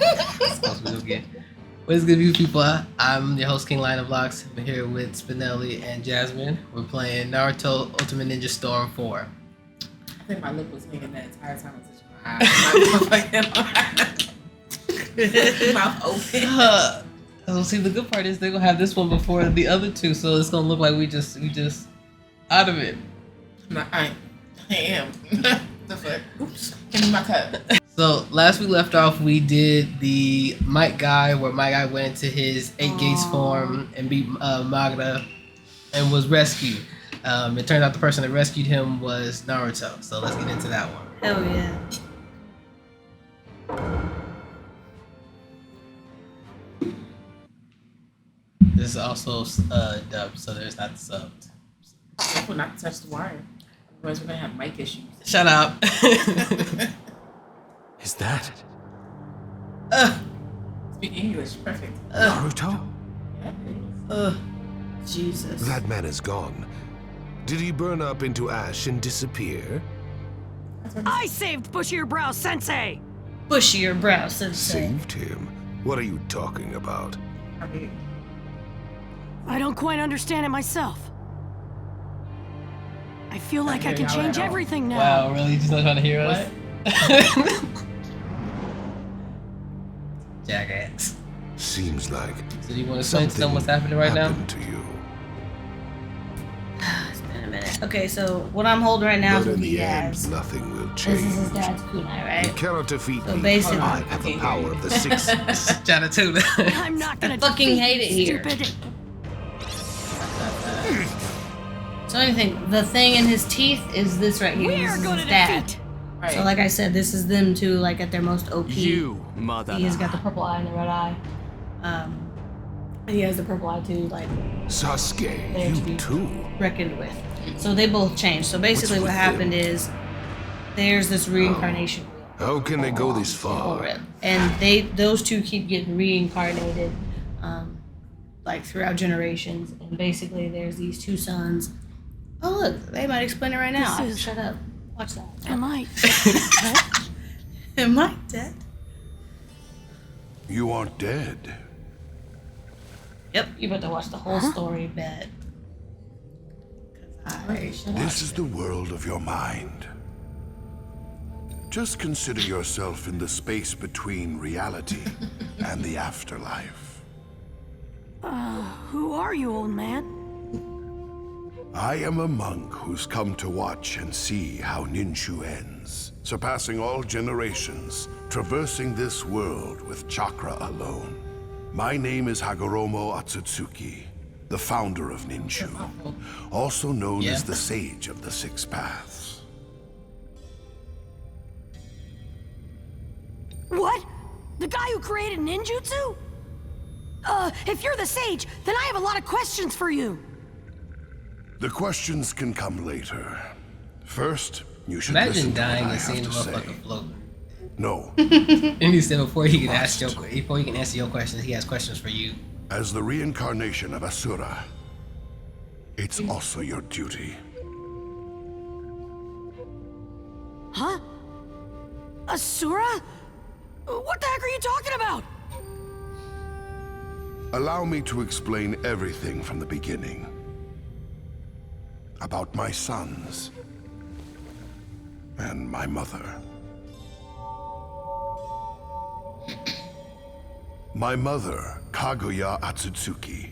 supposed to be okay. What is good, you people? I'm your host, King Lion of Locks. I'm here with Spinelli and Jasmine. We're playing Naruto Ultimate Ninja Storm 4. I think my lip was hanging that entire time I was touching my eyes. Mouth open. So see, the good part is they're gonna have this one before the other two, so it's gonna look like we just out of it. No, I am. The fuck? Oops. Give me my cup. So last we left off, we did the Might Guy, where Might Guy went into his 8 Gates form and beat Magda and was rescued. It turned out the person that rescued him was Naruto. So let's get into that one. Hell yeah. This is also dubbed, so there's not the subbed. Careful not to touch the wire. Otherwise, we're gonna have mic issues. Shut up. Is that Speak English, perfect. Naruto? Yeah. Jesus. That man is gone. Did he burn up into ash and disappear? I saved Bushier Brow Sensei! Bushier brow sensei. Saved him? What are you talking about? I mean, I don't quite understand it myself. I feel like I can hear y'all change at all. everything now. Wow, really? You just not trying to hear us? Jackass. Seems like So do you want to explain to them something what's happening right now? happened to you. It's been a minute. Okay, so what I'm holding right now is But what in he the end, has. nothing will This is his change. dad's kunai, You right? cannot defeat So me. basically- I have the power of the six. Shout out to them. I'm not gonna I fucking defeat hate it you, here. stupid. So anything, the thing in his teeth is this right here. We This are is gonna his dad. defeat right. So like I said, this is them two, like at their most OP. You, mother. He has got the purple eye and the red eye. And he has the purple eye too, like Sasuke, There to you be. too. reckoned with. So they both changed. So basically What's what with happened them? is there's this reincarnation wheel. How can they go this far? And those two keep getting reincarnated like throughout generations. And basically there's these two sons. Oh look, they might explain it right now. This is- Shut up. Watch that. Am I? Am I dead? You aren't dead. Yep, you better watch the whole story, bet. Wait, shut up. This is the world of your mind. Just consider yourself in the space between reality and the afterlife. Who are you, old man? I am a monk who's come to watch and see how Ninshu ends, surpassing all generations, traversing this world with chakra alone. My name is Hagoromo Atsutsuki, the founder of Ninshu, also known as the Sage of the Six Paths. What? The guy who created ninjutsu? If you're the sage, then I have a lot of questions for you. The questions can come later. First, you should Imagine listen to dying what I and seeing the have to say. motherfucker float. No. And he said before he can Must. answer your questions, he has questions for you. As the reincarnation of Asura, it's also your duty. Huh? Asura? What the heck are you talking about? Allow me to explain everything from the beginning. About my sons and my mother. My mother, Kaguya Atsutsuki,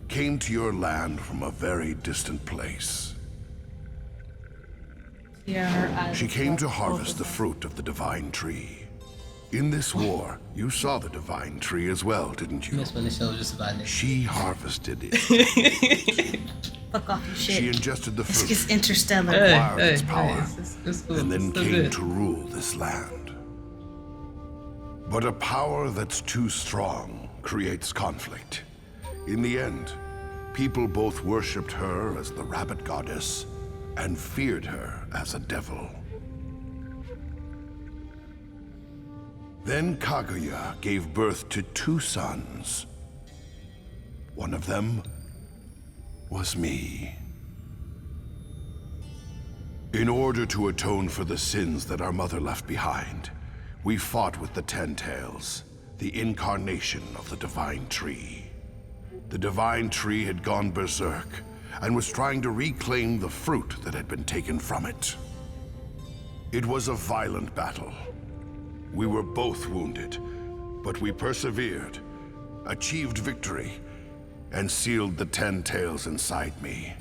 came to your land from a very distant place. Yeah, her eyes. She came to harvest the fruit of the divine tree. In this war, you saw the divine tree as well, didn't you? Miss when the show was just about this. She harvested it. Fuck off your She shit. ingested the It's fruit, just interstellar. acquired its power, it's cool. and then It's so came good. to rule this land. But a power that's too strong creates conflict. In the end, people both worshipped her as the rabbit goddess and feared her as a devil. Then Kaguya gave birth to two sons. One of them was me. In order to atone for the sins that our mother left behind, We fought with the Ten Tails, the incarnation of the Divine Tree. The Divine Tree had gone berserk and was trying to reclaim the fruit that had been taken from it. It was a violent battle. We were both wounded, but we persevered, achieved victory, and sealed the Ten Tails inside me.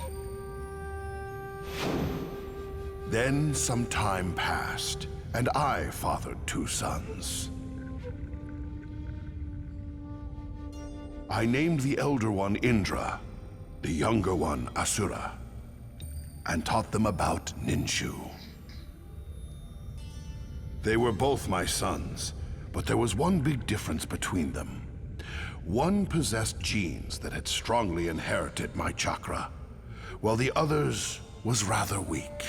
Then some time passed, and I fathered 2 sons. I named the elder one Indra, the younger one Asura, and taught them about Ninshu. They were both my sons, but there was one big difference between them. One possessed genes that had strongly inherited my chakra, while the other's was rather weak.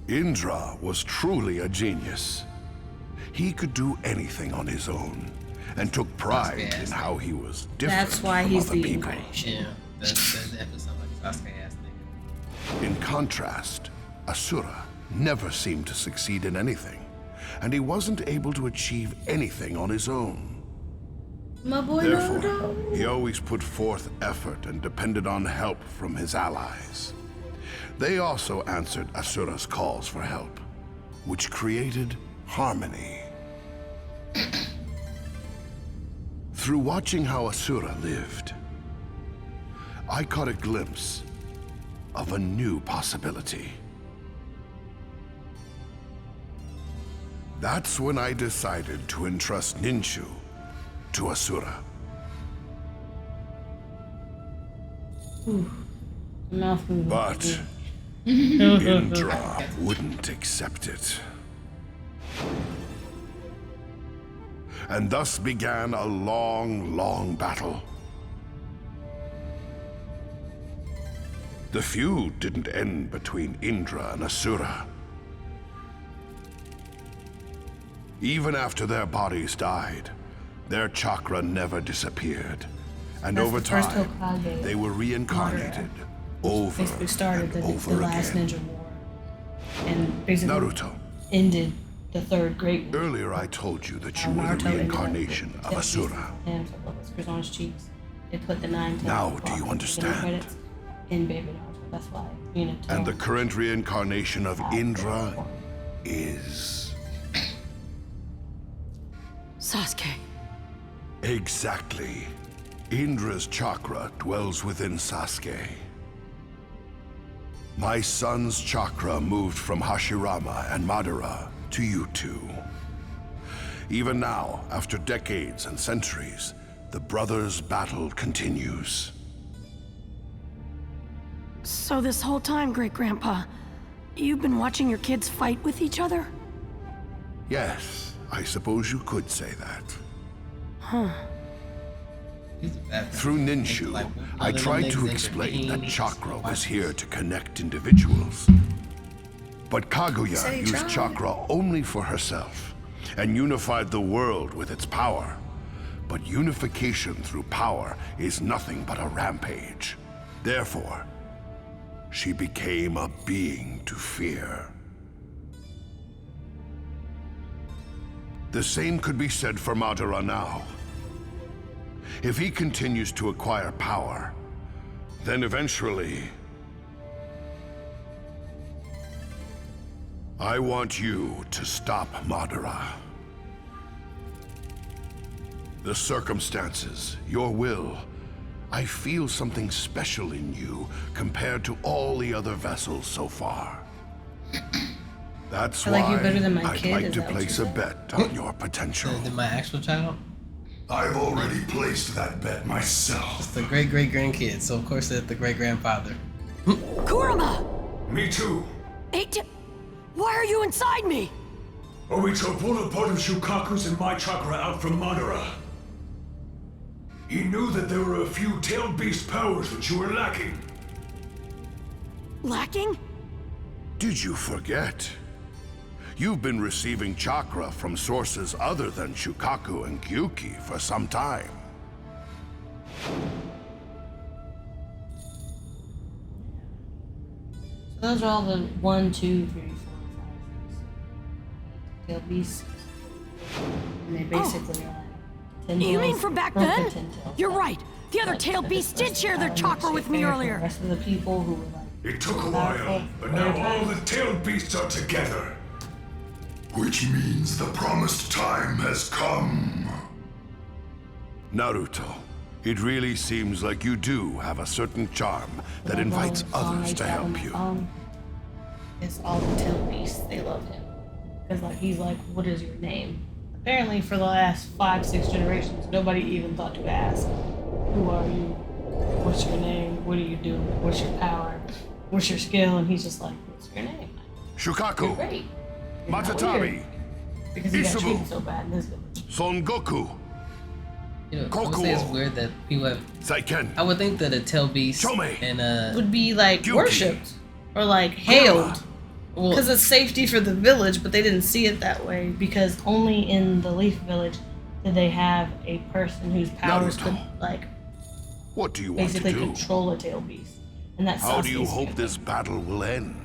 Indra was truly a genius. He could do anything on his own, and took pride in how he was different That's why from he's other the people. incarnation. Yeah, that definitely sounds like a Sasuke ass nigga. In contrast, Asura never seemed to succeed in anything, and he wasn't able to achieve anything on his own. My boy Therefore, Naruto. he always put forth effort and depended on help from his allies. They also answered Asura's calls for help, which created harmony. Through watching how Asura lived, I caught a glimpse of a new possibility. That's when I decided to entrust Ninshu to Asura. Mouth moving. But Indra wouldn't accept it. And thus began a long, long battle. The feud didn't end between Indra and Asura. Even after their bodies died, their chakra never disappeared. And That's over the first time, Hokage. they were reincarnated over Basically started and the over last again. ninja war. And basically Naruto. ended the third great war. Earlier I told you that you were Naruto the ended reincarnation with of the Asura. hands with whiskers on his cheeks. They put the 9 tails Now of do you Naruto understand? credits in Baby Naruto. That's why And the current reincarnation of Indra is... Sasuke. Exactly. Indra's chakra dwells within Sasuke. My son's chakra moved from Hashirama and Madara to you two. Even now, after decades and centuries, the brothers' battle continues. So this whole time, Great-Grandpa, you've been watching your kids fight with each other? Yes, I suppose you could say that. He's a bad guy. Through Ninshu, Like, I other tried niggas to ain't explain that beans, chakra was watches. here to connect individuals. But Kaguya Said he used tried. chakra only for herself and unified the world with its power. But unification through power is nothing but a rampage. Therefore, she became a being to fear. The same could be said for Madara now. If he continues to acquire power, then eventually... I want you to stop Madara. The circumstances, your will, I feel something special in you compared to all the other vessels so far. That's I like why you better than my I'd kid, like is to that what place you a said? bet on your potential. Than my actual child. I've already placed that bet myself. It's the great great grandkid, so of course it's the great grandfather. Kurama! Me too. Why are you inside me? Obito pulled a part of Shukaku's and my chakra out from Madara. He knew that there were a few tailed beast powers that you were lacking. Lacking? Did you forget? You've been receiving chakra from sources other than Shukaku and Gyuki for some time. So those are all the 1, 2, 3, 4, 5, 6. tail beasts. And they basically are like You mean Tendrils, from back broken then? Tendrils. You're right. The other Like, tail that beasts this did share their makes chakra it with me fair for earlier. The rest of the people who were like. It took a powerful, while, but now very all fast. the tailed beasts are together. Which means the promised time has come. Naruto, it really seems like you do have a certain charm that invites others to help you. It's all the tail beasts. They love him. Because like he's like, what is your name? Apparently for the last 5-6 generations, nobody even thought to ask, who are you? What's your name? What do you do? What's your power? What's your skill? And he's just like, what's your name? You're Shukaku, great. You're not Matatami, weird. Because he got Isamu. treated so bad in this village. Son Goku, You know, I would say it's weird that people have. Saiken, I would think that a tail beast Chome. and Would be like Gyuki. worshipped or like hailed. well, Because it's safety for the village, but they didn't see it that way because only in the Leaf Village did they have a person whose powers could Naruto. like what do you want to basically do? control a tail beast. And that's How do you Sasuke's hope family. this battle will end?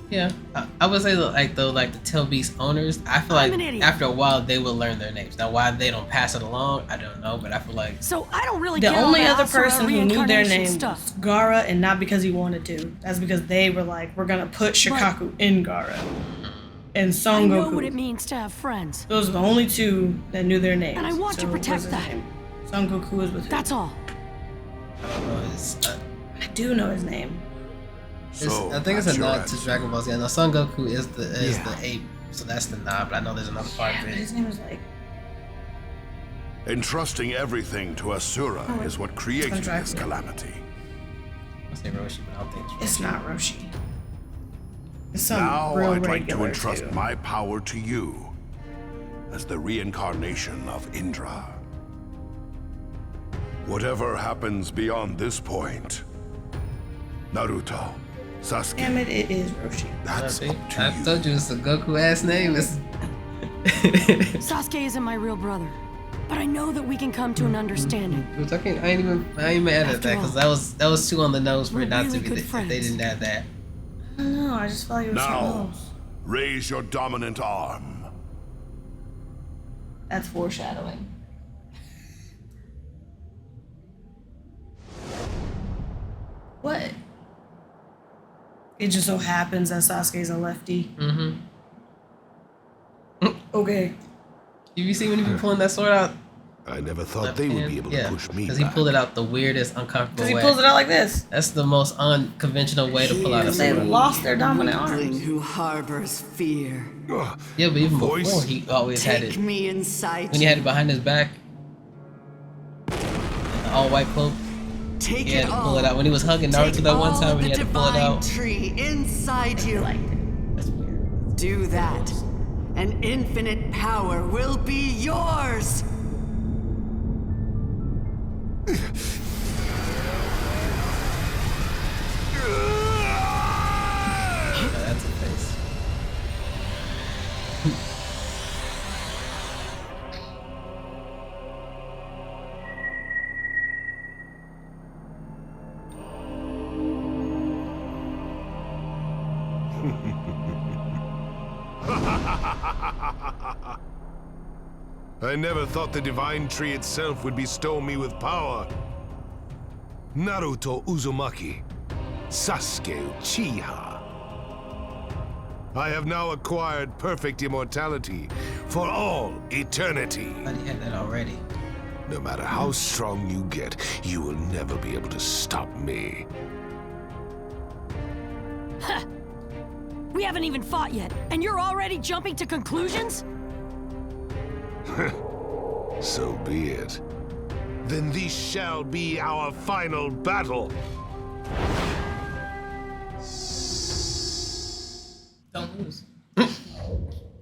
yeah, I would say like the tail beast owners. I feel I'm like an idiot. after a while they will learn their names. Now why they don't pass it along, I don't know. But I feel like So I don't really The get all only the other Asura person who knew their reincarnation name stuff. was Gaara, and not because he wanted to. That's because they were like, we're gonna put Shikaku in Gaara. And Son I know Goku. what it means to have friends. Those are the only two that knew their names. And I want to So protect what's his that. name? Son Goku is with who? That's all. I don't know. I do know his name. I think it's that's a your nod to answer. Dragon Ball Z. I know Son Goku is the Yeah. ape, so that's the nod. But I know there's another part Yeah, of but it. his name was like Entrusting everything to Asura is what created this Dracula. calamity. I'll say Roshi, but I don't think it's it's Roshi. not Roshi. It's some Now real I'd like to regular, entrust too. my power to you as the reincarnation of Indra. Whatever happens beyond this point, Naruto, Sasuke, Damn it, it is Roshi. that's See? up to I you. told you it's a Goku ass name. It's Sasuke isn't my real brother, but I know that we can come to an understanding. Which I ain't even mad at After that all, because that was too on the nose for we're it not really to be good if they friends. didn't have that. I don't know, I just felt like it was so Now, close. raise your dominant arm. That's foreshadowing. What? It just so happens that Sasuke's a lefty. Mm-hmm. Okay. You see when he be pulling that sword out? I never thought Left they would hand? be able Yeah, to push me because he back. pulled it out the weirdest, uncomfortable Because he way. pulls it out like this. That's the most unconventional way to pull out a They sword. lost their dominant Weakling arms. who harbors fear. Ugh, Yeah, but even Voice? before he always had Take it. me inside When he had it behind his back, the all white cloak, Take he had it to all. pull it out. When he was hugging Naruto Take that one all time, of when he the had to pull it divine out. tree inside He you. liked it. That's weird. Do that, and infinite power will be yours. Yeah, that's a face. I never thought the divine tree itself would bestow me with power. Naruto Uzumaki, Sasuke Uchiha. I have now acquired perfect immortality for all eternity. I thought he had that already. No matter how strong you get, you will never be able to stop me. We haven't even fought yet, and you're already jumping to conclusions? So be it. Then this shall be our final battle. Don't lose.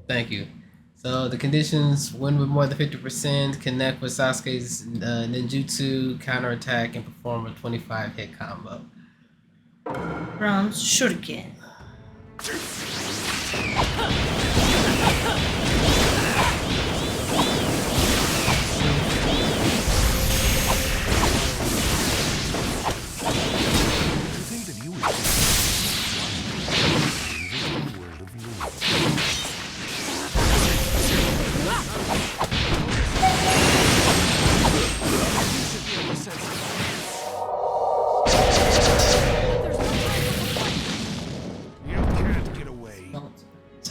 Thank you. So the conditions: win with more than 50%, connect with Sasuke's ninjutsu, counterattack, and perform a 25 hit combo. Bronze Shuriken.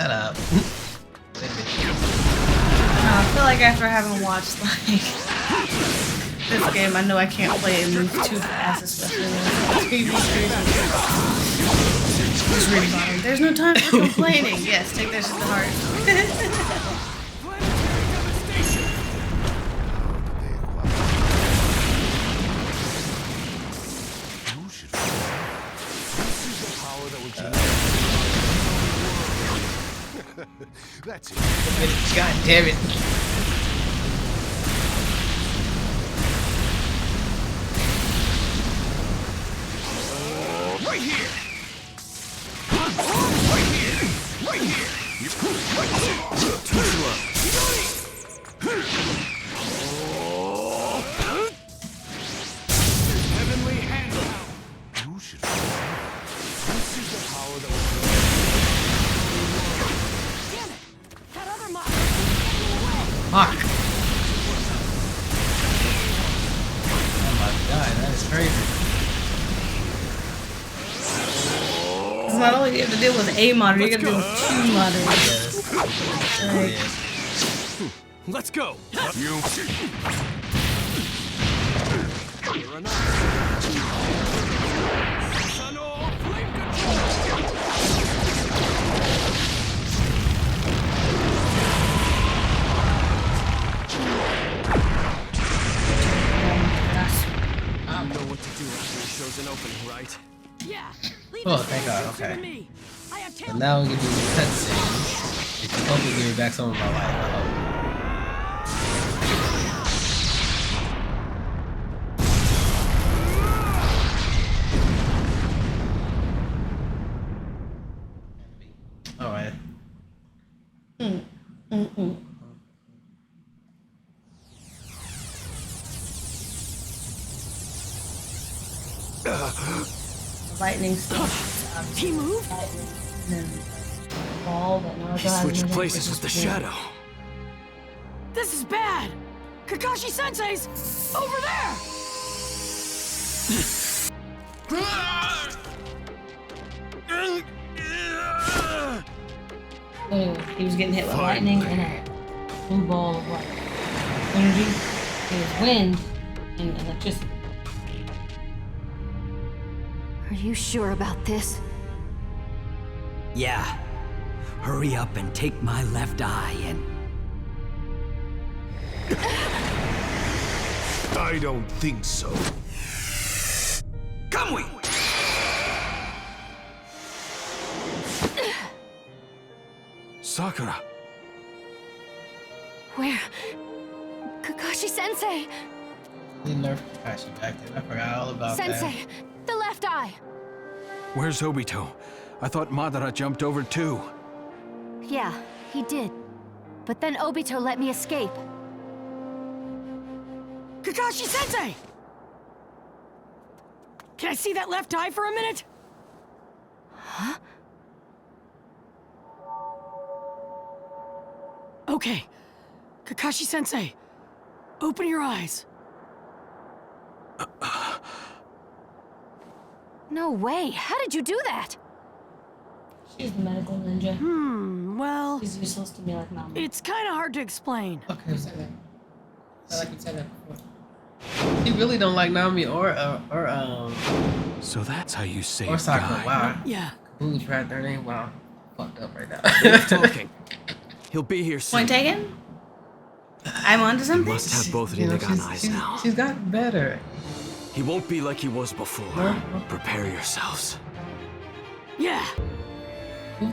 Shut up. I feel like after having watched like this game, I know I can't play and move too fast, especially when it's TV series. Just reading about it. There's no time for complaining. Yes, take that shit to heart. That's it. God damn it. Right here. Right here. Right here. Too slow. Heavenly hand. You should. This is the power that will. That other mob is getting in the way. Fuck. Oh my god, that is crazy. It's not only you have to deal with a monitor, you have to deal with two monitors. Like, Let's go. You. You're enough. Flame I know what to do after he shows an opening, right? Yeah. Leave Oh, this thank God, closer okay. to me. I have And now we can do the cutscene. It can hopefully give me back some of my life, I hope. Alright. lightning stuff. He moved? Ball, but now He switched places with the shadow. This is bad. Kakashi Sensei's over there. Anyway, he was getting hit with lightning and a blue ball of like energy. It was wind and electricity. Are you sure about this? Yeah. Hurry up and take my left eye and... I don't think so. Come we! Sakura. Where? Kakashi Sensei! They nerfed Kakashi back then. I forgot all about Sensei, the left eye. Where's Obito? I thought Madara jumped over too. Yeah, he did. But then Obito let me escape. Kakashi Sensei! Can I see that left eye for a minute? Huh? Okay. Kakashi Sensei, open your eyes. No way. How did you do that? She's the medical ninja. Well, She's useless to me like Mama. it's kind of hard to explain. that. Okay, say that. I like you said that before. You really don't like Nami or So that's how you say or Sakura. guy. Wow. Yeah. Completely forgot their name. Wow. Fucked up right now. Keep talking. He'll be here soon. Point taken? I'm onto You something? must have both You know, Rinnegan eyes now. she's gotten better. He won't be like he was before. Huh? Prepare yourselves. Yeah.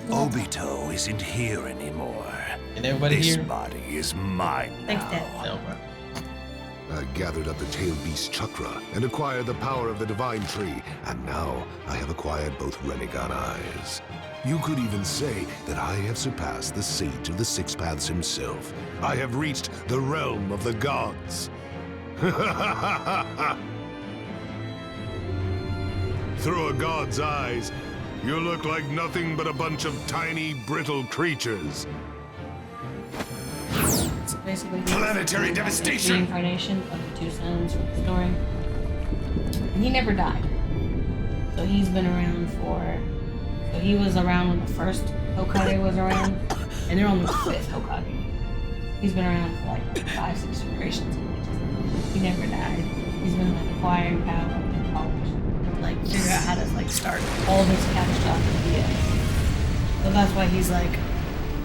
Obito isn't here anymore. And everybody This here. body is mine Thanks, now. Dad. No, bro. I gathered up the tail beast chakra and acquired the power of the divine tree, and now I have acquired both Rinnegan eyes. You could even say that I have surpassed the sage of the Six Paths himself. I have reached the realm of the gods. Through a god's eyes, you look like nothing but a bunch of tiny, brittle creatures. So basically, Planetary devastation! The reincarnation of the two sons from the story. And he never died. So he's been around for... So he was around when the first Hokage was around, and they're on the 5th Hokage. He's been around for like 5-6 generations. He never died. He's been like acquiring power and knowledge, like figure out how to like start all this catastrophic BS. So that's why he's like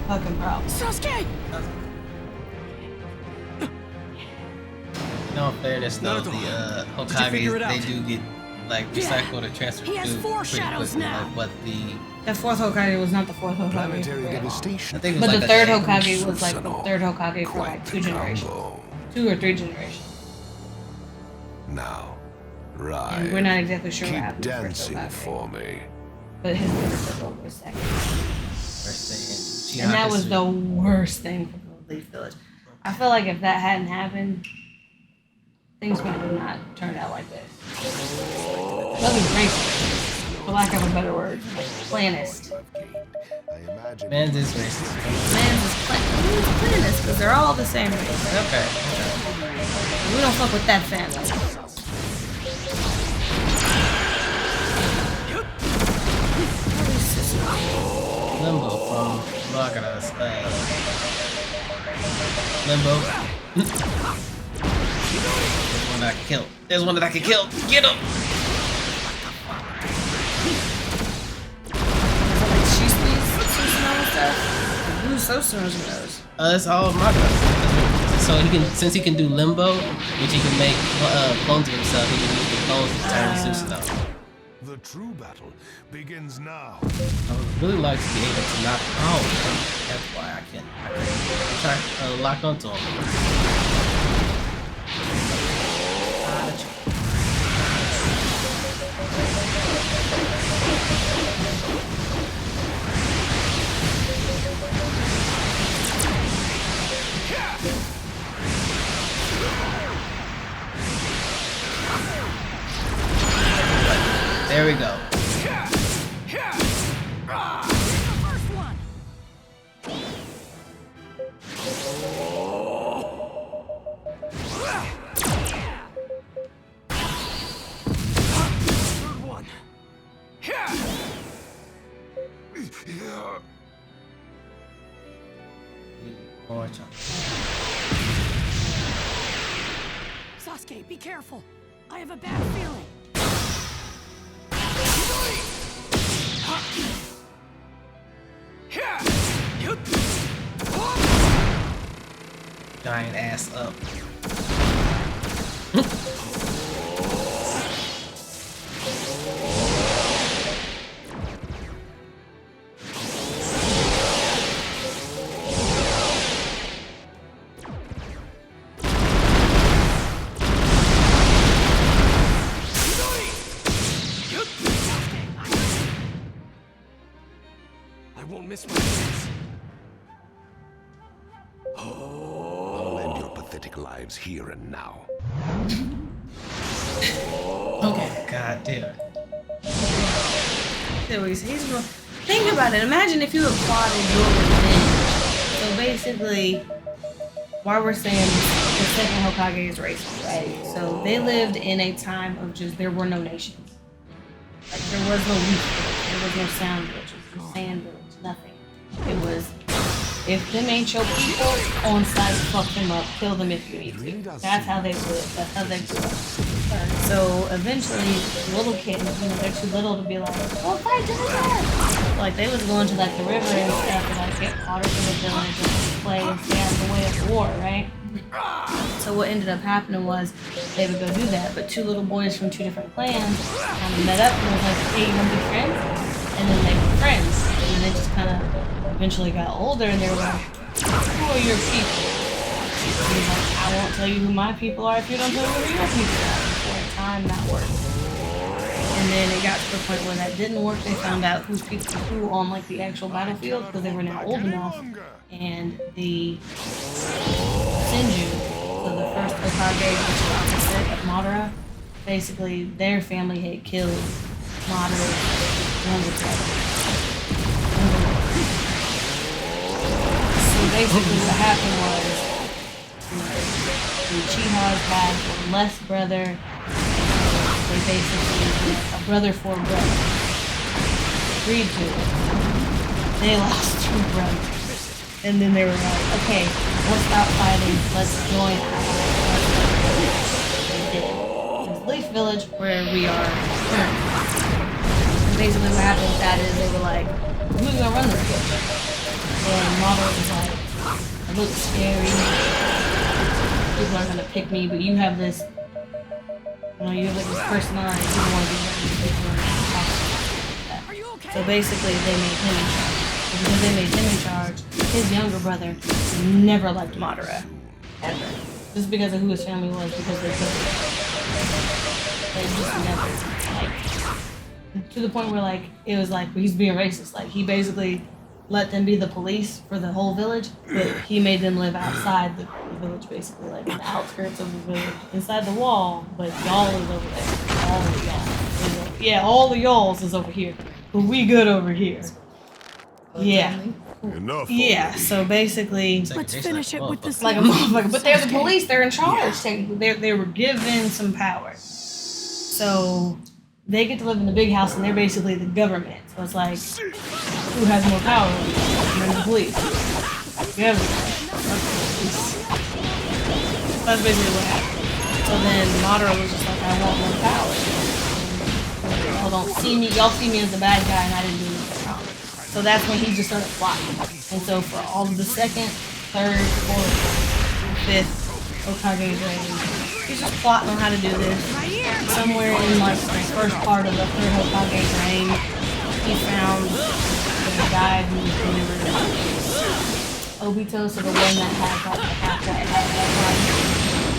fucking problem. Sasuke! In all fairness, though, the Hokages, they do get like recycled or transferred. He has 4 shadows now. Like what the 4th Hokage was not the 4th Hokage. Planetary devastation. I think it was But like the a 3rd thing. Hokage was like the 3rd Hokage for like 2 generations. 2 or 3 generations. Now, right. And we're not exactly sure what Keep happened to the 1st dancing Hokage. for me. But his birth was 2nd. First thing, And that was the worst thing for the Leaf Village. I feel like if that hadn't happened, things would have not turned out like this. Nothing racist, for lack of a better word. Planist. Man's is racist. Man's is planist, because they're all the same race. Okay. We don't fuck with that family. Limbo from Magara's. Limbo. There's one that I can kill. There's one that I can kill. Get him! Who's so knows? It's all Magara. So he can, since he can do Limbo, which he can make clones of himself, he can use the clones to turn Susanoo. The true battle begins now. I would really like to be able to knock. Oh, that's why I can't. Try lock onto him. There we go. More chocolate. Sasuke, be careful. I have a bad feeling. Giant ass up. I won't miss my chance. I'll end your pathetic lives here and now. Okay. God damn. Think about it. Imagine if you applauded your revenge. So basically, why we're saying the 2nd Hokage is racist, right? So they lived in a time of just, there were no nations. Like, there was no Leaf Village, there was no Sound Village, there was no Sand Village, nothing. It was, if them ain't your people, on site, fuck them up, kill them if you need to. That's how they lived, that's how they grew up. So eventually, little kids, they're too little to be like, oh, fight to the death. Like, they was going to like the river and stuff and like get water from the village and play and stay out of the way of the war, right? So what ended up happening was they would go do that, but 2 little boys from 2 different clans kind of met up and was like, hey, you want to be friends? And then they were friends. And then they just kind of eventually got older and they were like, who are your people? And he's like, I won't tell you who my people are if you don't tell me who your people are. And for a time, that worked. And then it got to the point where that didn't work. They found out who on like the actual battlefield because they were now old enough. And the Senju, so the first Hokage, which is opposite of Madara, basically their family had killed Madara's younger brother. So basically what happened was, the Uchihas had one less brother. They basically did a brother for a brother. Agreed to it. They lost 2 brothers. And then they were like, okay, let's stop fighting. Let's join allies. They did. It's Leaf Village, where we are currently. And basically what happened with that is they were like, who's gonna run this village? And Model was like, it looks scary. People aren't gonna pick me, but you have this, you have like this personality. People want to be running. People want to talk about that. So basically they made him in charge. And because they made him in charge, his younger brother never liked Madara. Ever. Just because of who his family was, because they could. They just never, like, to the point where, like, it was like, he's being racist. Like, he basically let them be the police for the whole village, but he made them live outside the village, basically, like, in the outskirts of the village. Inside the wall, but y'all is over there. All of y'all. Yeah, all the y'alls is over here. But we good over here. Yeah. Enough. Yeah, so basically, Let's finish it with this. like a motherfucker. But they're the police, they're in charge. They were given some power. So they get to live in the big house and they're basically the government. So it's like, who has more power than the police? The government. That's basically what happened. So then Madara was just like, I want more power. Y'all don't see me, y'all see me as the bad guy and I didn't do anything wrong. So that's when he just started plotting. And so for all of the 2nd, 3rd, 4th, 5th Hokage's reign, he's just plotting on how to do this. Somewhere in like the first part of the 3rd Hokage's reign, he found the guy who was delivered Obito, so the one that had like the half that body.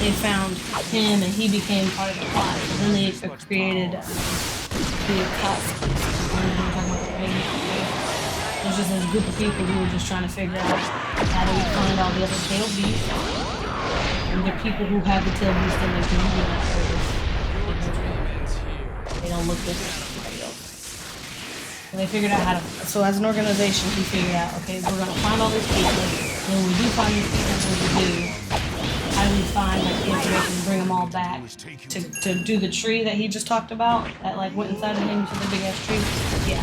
They found him and he became part of the plot. So then they created the Akatsuki. It was just this group of people who were just trying to figure out how do we find all the other tail beasts. And the people who have the tail beasts in their community that they don't look different than everybody else. And they figured out how to, so as an organization, we figured out, okay, we're going to find all these people. And when we do find these people, what we do, how do we find like the information and bring them all back to do the tree that he just talked about that like went inside of him to the big ass tree? Yeah.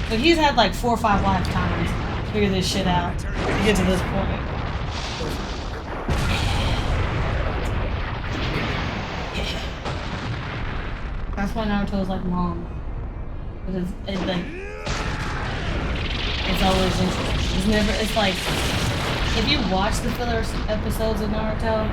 So he's had like 4 or 5 lifetimes to figure this shit out to get to this point. That's why Naruto's like mom. Because it's like, it's always interesting. It's never, it's like, if you watch the filler episodes of Naruto,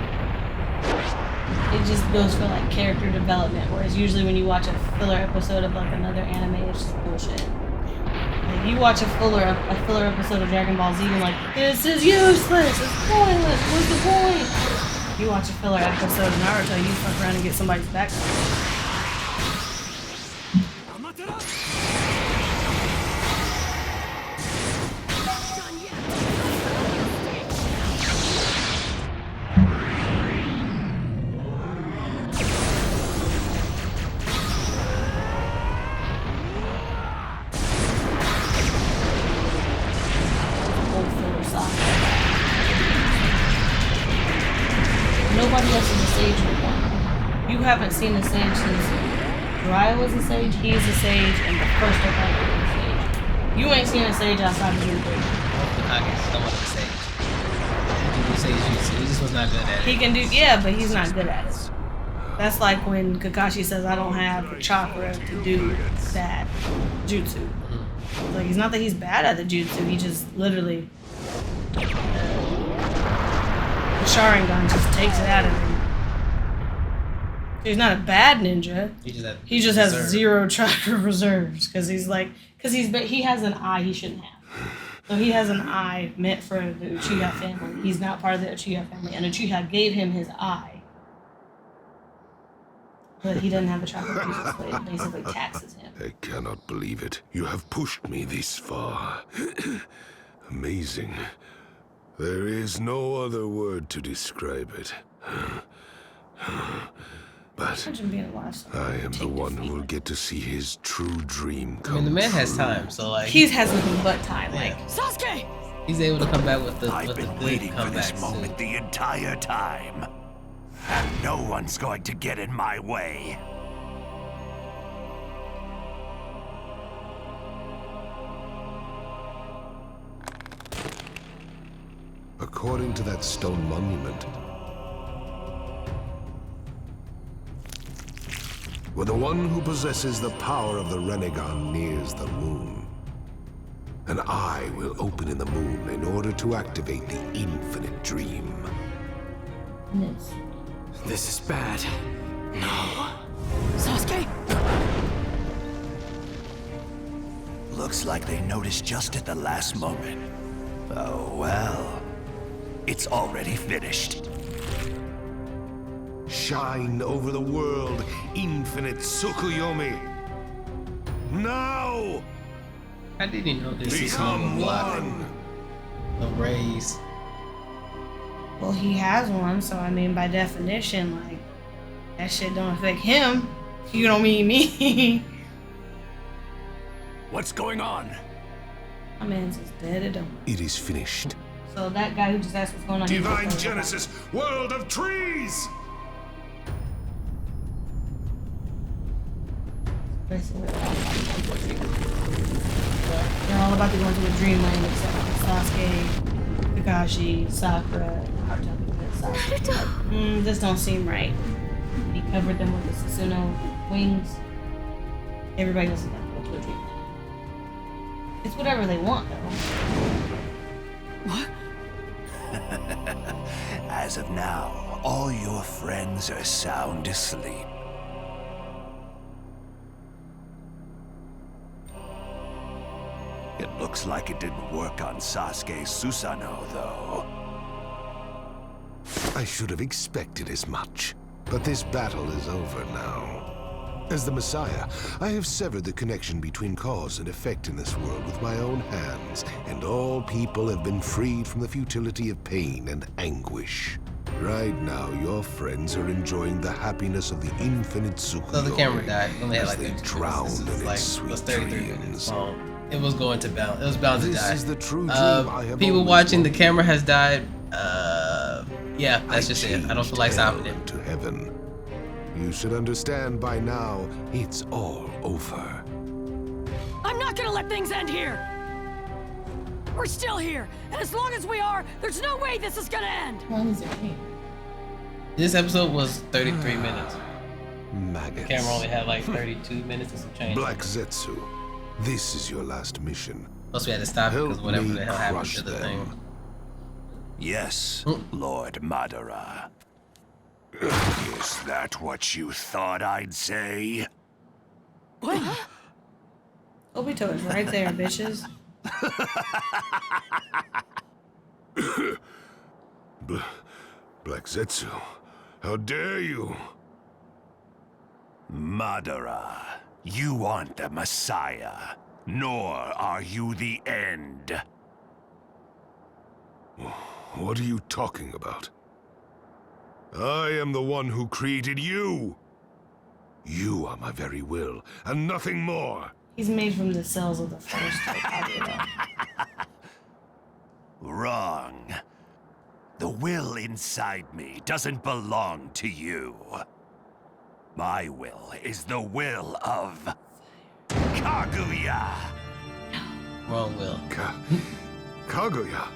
it just goes for like character development, whereas usually when you watch a filler episode of like another anime, it's just bullshit. Like you watch a filler episode of Dragon Ball Z, you're like, this is useless, it's pointless, what's the point? You watch a filler episode of Naruto, you fuck around and get somebody's backstory. Nobody else is a sage before. You haven't seen a sage since Jiraiya was a sage, he is a sage, and the first Hokage was a sage. You ain't seen a sage outside of Jiraiya. Hokage, someone was a sage. He was sage jutsu. He just was not good at it. He can do, yeah, but he's not good at it. That's like when Kakashi says, I don't have the chakra to do that jutsu. Mm-hmm. Like, it's not that he's bad at the jutsu, he just literally... the Sharingan just takes it out of him. He's not a bad ninja. He just has 0 chakra reserves because he has an eye he shouldn't have. So he has an eye meant for the Uchiha family. He's not part of the Uchiha family, and Uchiha gave him his eye, but he doesn't have the chakra pieces, so it basically taxes him. I cannot believe it. You have pushed me this far. Amazing. There is no other word to describe it. But I am the one who will get to see his true dream come true. I mean, the man has time, so like... He has nothing but time, yeah. like... Sasuke! He's able to come back with the I've been waiting for this moment the entire time. And no one's going to get in my way. according to that stone monument, when the one who possesses the power of the Renegon nears the moon, an eye will open in the moon in order to activate the infinite dream. Yes. This is bad. No. Sasuke? Looks like they noticed just at the last moment. Oh well. It's already finished. Shine over the world, infinite Tsukuyomi. Now! How did he know this is Become blocking one! the rays? Well, he has one, so I mean, by definition, like, that shit don't affect him. You don't mean me. What's going on? My man's is dead, it don't. It is finished. So that guy who just asked what's going on. he's Divine just- Genesis, world of trees! Basically, they're all about to go into a dreamland except for Sasuke, Kakashi, Sakura, Naruto. This don't seem right. He covered them with the Susanoo wings. Everybody else is about to go to a dreamland. It's whatever they want, though. What? As of now, all your friends are sound asleep. It looks like it didn't work on Sasuke Susanoo, though. I should have expected as much. But this battle is over now. As the Messiah, I have severed the connection between cause and effect in this world with my own hands, and all people have been freed from the futility of pain and anguish. Right now, your friends are enjoying the happiness of the infinite Tsukuyomi. So the camera died. We only had as like they 32 drowned minutes. This is in like, its it sweet was 33 dreams. minutes long. It was going to bound. It was bound to This die. is the true dream I have People always watching, the wanted. camera has died. Yeah, that's just it. I don't feel like stopping it. To heaven. You should understand by now, it's all over. I'm not gonna let things end here! We're still here, and as long as we are, there's no way this is gonna end! How long is it? This episode was 33 minutes. Maggots. The camera only had like 32 minutes and some change. Black Zetsu, this is your last mission. Plus we had to stop it because Help whatever me the hell happened crush to the them. thing. Yes, Lord Madara. Is that what you thought I'd say? What? Obito is right there, bitches. Black Zetsu, how dare you? Madara, you aren't the Messiah, nor are you the end. What are you talking about? I am the one who created you. You are my very will, and nothing more. He's made from the cells of the first Kagura. Wrong. The will inside me doesn't belong to you. My will is the will of Kaguya. Wrong will. Kaguya.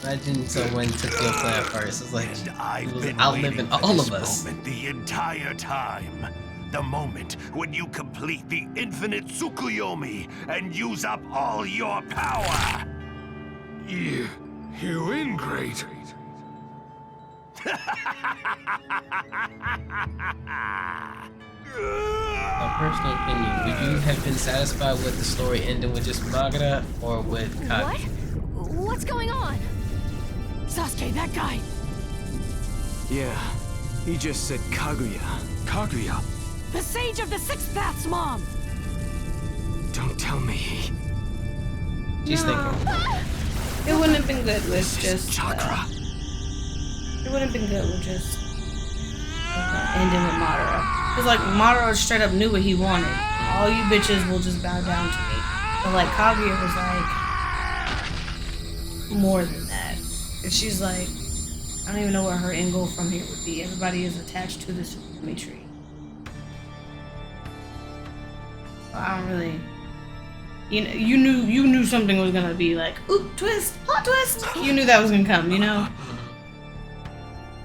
Imagine someone took your plan first. It's like I've it was been outliving waiting for all this of us. moment the entire time. The moment when you complete the infinite Tsukuyomi and use up all your power. You ingrate. My personal opinion, would you have been satisfied with the story ending with just Madara or with What? Kage? What's going on? Sasuke, that guy! Yeah, he just said Kaguya. Kaguya? The Sage of the Sixth Path's mom! Don't tell me. She's thinking. It wouldn't have been good with just Chakra. it wouldn't have been good with just ending with Madara. Cause like Madara straight up knew what he wanted. All you bitches will just bow down to me. But like Kaguya was like more than that. And she's like, I don't even know what her end goal from here would be. Everybody is attached to this Tsukuyomi tree. So I don't really you knew something was gonna be like, oop, twist, plot twist. You knew that was gonna come, you know.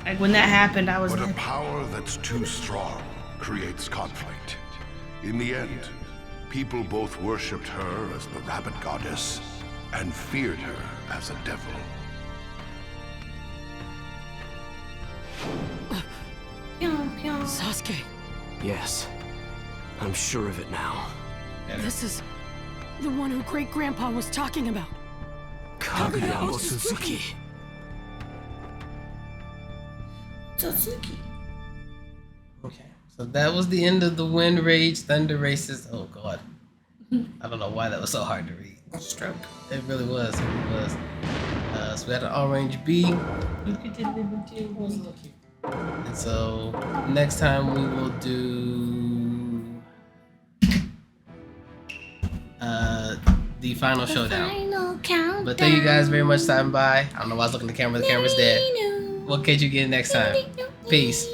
Like when that happened, I was But like, a power that's too strong creates conflict. In the end, people both worshipped her as the rabbit goddess and feared her as a devil. Sasuke, Yes. I'm sure of it now. this is the one who Great-Grandpa was talking about. Kageyama Suzuki. Okay, so that was the end of the Wind Rage Thunder Races. Oh god, I don't know why that was so hard to read. stroke. It really was. It really was. So we had an Orange B. And so next time we will do the final showdown. Final countdown. But thank you guys very much for stopping by. I don't know why I was looking at the camera. The camera's dead. We'll catch you again next time. Peace.